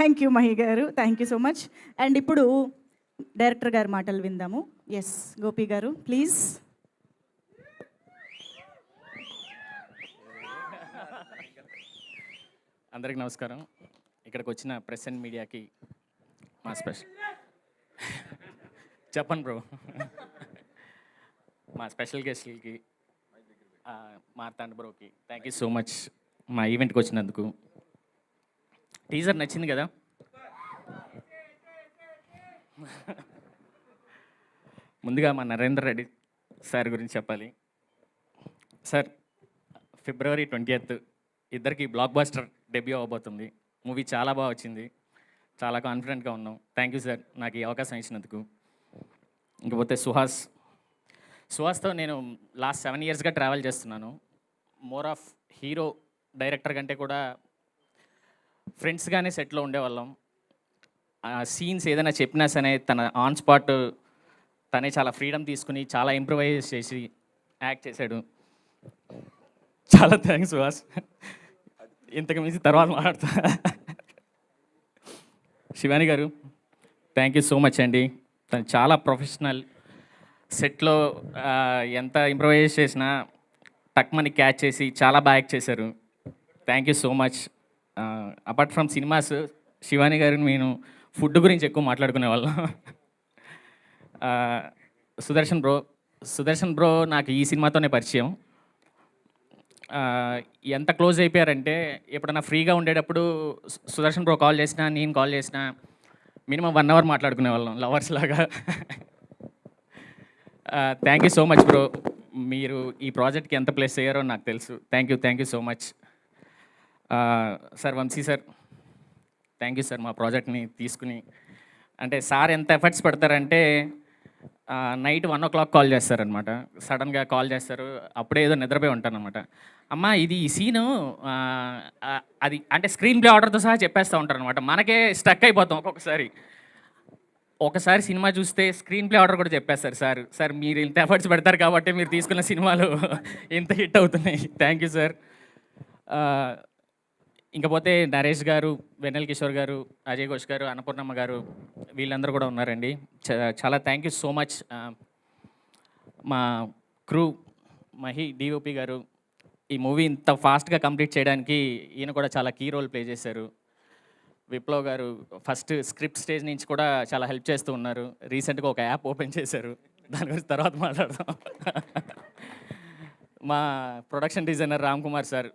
Thank you Mahi గారు, thank you so much. And ఇప్పుడు director గారి మాటలు విందాము. ఎస్ గోపి గారు ప్లీజ్. అందరికి నమస్కారం. ఇక్కడికి వచ్చిన ప్రెస్ అండ్ మీడియాకి మా స్పెషల్ చెప్పండి బ్రో. మా స్పెషల్ గెస్ట్లకి మార్తాండ్ బ్రోకి థ్యాంక్ యూ సో మచ్ మా ఈవెంట్కి వచ్చినందుకు. టీజర్ నచ్చింది కదా? ముందుగా మా నరేందర్ రెడ్డి సార్ గురించి చెప్పాలి. సార్ February 20th ఇద్దరికి బ్లాక్ బాస్టర్ డెబ్యూ అవబోతుంది. మూవీ చాలా బాగా వచ్చింది, చాలా కాన్ఫిడెంట్గా ఉన్నాం. థ్యాంక్ యూ సార్ నాకు ఈ అవకాశం ఇచ్చినందుకు. ఇంకపోతే సుహాస్తో నేను లాస్ట్ 7 yearsగా ట్రావెల్ చేస్తున్నాను. మోర్ ఆఫ్ హీరో డైరెక్టర్ కంటే కూడా ఫ్రెండ్స్గానే సెట్లో ఉండేవాళ్ళం. సీన్స్ ఏదైనా చెప్పినా సరే తన ఆన్ స్పాట్ తనే చాలా ఫ్రీడమ్ తీసుకుని చాలా ఇంప్రూవైజ్ చేసి యాక్ట్ చేశాడు. చాలా థ్యాంక్స్ సుహాస్. ఇంతకు మించి తర్వాత మాట్లాడతా. శివాని గారు థ్యాంక్ యూ సో మచ్ అండి. తను చాలా ప్రొఫెషనల్. సెట్లో ఎంత ఇంప్రూవైజ్ చేసినా టక్మని క్యాచ్ చేసి చాలా బాగా యాక్ట్ చేశారు. Thank you so much. Apart from cinemas Shivani గారిని నేను ఫుడ్ గురించి ఎక్కువ మాట్లాడుకునేవాళ్ళం. సుదర్శన్ బ్రో నాకు ఈ సినిమాతోనే పరిచయం. ఎంత క్లోజ్ అయిపోయారంటే ఎప్పుడన్నా ఫ్రీగా ఉండేటప్పుడు సుదర్శన్ బ్రో కాల్ చేసినా నేను కాల్ చేసినా మినిమం 1 hour మాట్లాడుకునేవాళ్ళం లవర్స్ లాగా. Thank you so much bro. మీరు ఈ ప్రాజెక్ట్కి ఎంత ప్లేస్ అయ్యారో నాకు తెలుసు. Thank you so much. Sir Vamshi sir thank you sir మా ప్రాజెక్ట్ని తీసుకుని. అంటే సార్ ఎంత ఎఫర్ట్స్ పెడతారంటే నైట్ 1 o'clock కాల్ చేస్తారనమాట. సడన్గా కాల్ చేస్తారు, అప్పుడే ఏదో నిద్రపోయి ఉంటానన్నమాట. అమ్మ ఇది ఈ సీను అది అంటే స్క్రీన్ ప్లే ఆర్డర్తో సహా చెప్పేస్తూ ఉంటారనమాట. మనకే స్టక్ అయిపోతాం ఒక్కొక్కసారి. ఒకసారి సినిమా చూస్తే స్క్రీన్ ప్లే ఆర్డర్ కూడా చెప్పేస్తారు సార్ మీరు ఇంత ఎఫర్ట్స్ పెడతారు కాబట్టి మీరు తీసుకున్న సినిమాలు ఇంత హిట్ అవుతున్నాయి. Thank you sir. ఇంకపోతే నరేష్ గారు, వెన్నెల కిషోర్ గారు, అజయ్ ఘోష్ గారు, అన్నపూర్ణమ్మ గారు వీళ్ళందరూ కూడా ఉన్నారండి. చాలా థ్యాంక్ యూ సో మచ్. మా క్రూ మహి డిఓపి గారు ఈ మూవీ ఇంత ఫాస్ట్గా కంప్లీట్ చేయడానికి ఈయన కూడా చాలా కీ రోల్ ప్లే చేశారు. విప్లవ్ గారు ఫస్ట్ స్క్రిప్ట్ స్టేజ్ నుంచి కూడా చాలా హెల్ప్ చేస్తూ ఉన్నారు. రీసెంట్గా ఒక యాప్ ఓపెన్ చేశారు, దాని గురించి తర్వాత మాట్లాడదాం. మా production designer Ram Kumar sir,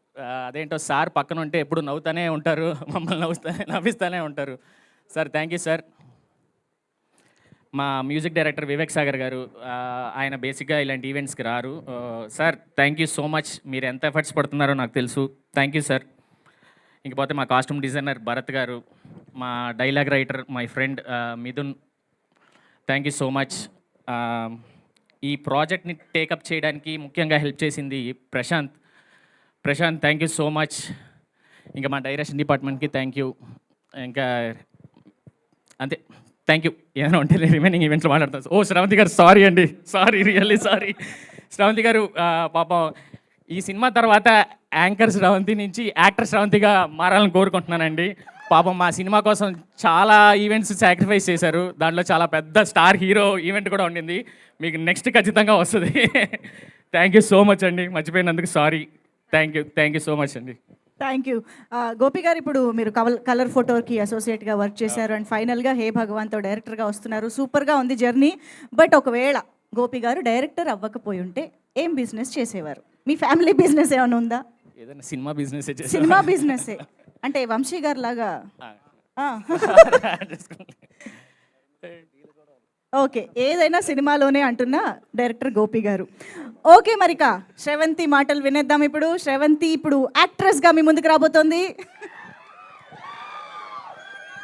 అదేంటో సార్ పక్కన ఉంటే ఎప్పుడు నవ్వుతూనే ఉంటారు, మమ్మల్ని నవ్విస్తూనే ఉంటారు. Sir thank you sir. మా మ్యూజిక్ డైరెక్టర్ వివేక్ సాగర్ గారు, ఆయన బేసిక్గా ఇలాంటి ఈవెంట్స్కి రారు. Sir thank you so much. మీరు ఎంత ఎఫర్ట్స్ పడుతున్నారో నాకు తెలుసు. Thank you sir. ఇంకపోతే మా కాస్ట్యూమ్ డిజైనర్ భరత్ గారు, మా dialogue writer my friend Mithun, thank you so much. ఈ ప్రాజెక్ట్ని టేకప్ చేయడానికి ముఖ్యంగా హెల్ప్ చేసింది Prashanth thank you so much. ఇంకా మా డైరెక్షన్ డిపార్ట్మెంట్కి థ్యాంక్ యూ. ఇంకా అంతే, థ్యాంక్ యూ. ఏమైనా ఉంటే రిమైనింగ్ ఈవెంట్లో మాట్లాడతాను. శ్రవంతి గారు సారీ అండి, రియల్లీ సారీ. శ్రవంతి గారు పాపం ఈ సినిమా తర్వాత యాంకర్ శ్రవంతి నుంచి యాక్టర్ శ్రవంతిగా మారాలని కోరుకుంటున్నానండి. పాపం మా సినిమా కోసం చాలా ఈవెంట్స్ సాక్రిఫైస్ చేశారు. దాంట్లో చాలా పెద్ద స్టార్ హీరో ఈవెంట్ కూడా ఉండింది. మీకు నెక్స్ట్ ఖచ్చితంగా వస్తుంది. థ్యాంక్ యూ సో మచ్ అండి, మర్చిపోయినందుకు sorry. Thank you so much అండి. Thank you. గోపి గారు ఇప్పుడు మీరు కలర్ ఫోటోకి అసోసియేట్గా వర్క్ చేశారు అండ్ ఫైనల్గా హే భగవాన్తో డైరెక్టర్గా వస్తున్నారు. సూపర్గా ఉంది జర్నీ. బట్ ఒకవేళ గోపి గారు డైరెక్టర్ అవ్వకపోయి ఉంటే ఏం బిజినెస్ చేసేవారు? మీ ఫ్యామిలీ బిజినెస్ ఏమైనా ఉందా? ఏదైనా సినిమా బిజినెస్ అంటే వంశీ గారు లాగా? ఓకే, ఏదైనా సినిమాలోనే అంటున్న డైరెక్టర్ గోపి గారు. ఓకే, మరిక శ్రవంతి మాటలు వినేద్దాం. ఇప్పుడు శ్రవంతి ఇప్పుడు యాక్ట్రెస్గా మీ ముందుకు రాబోతోంది.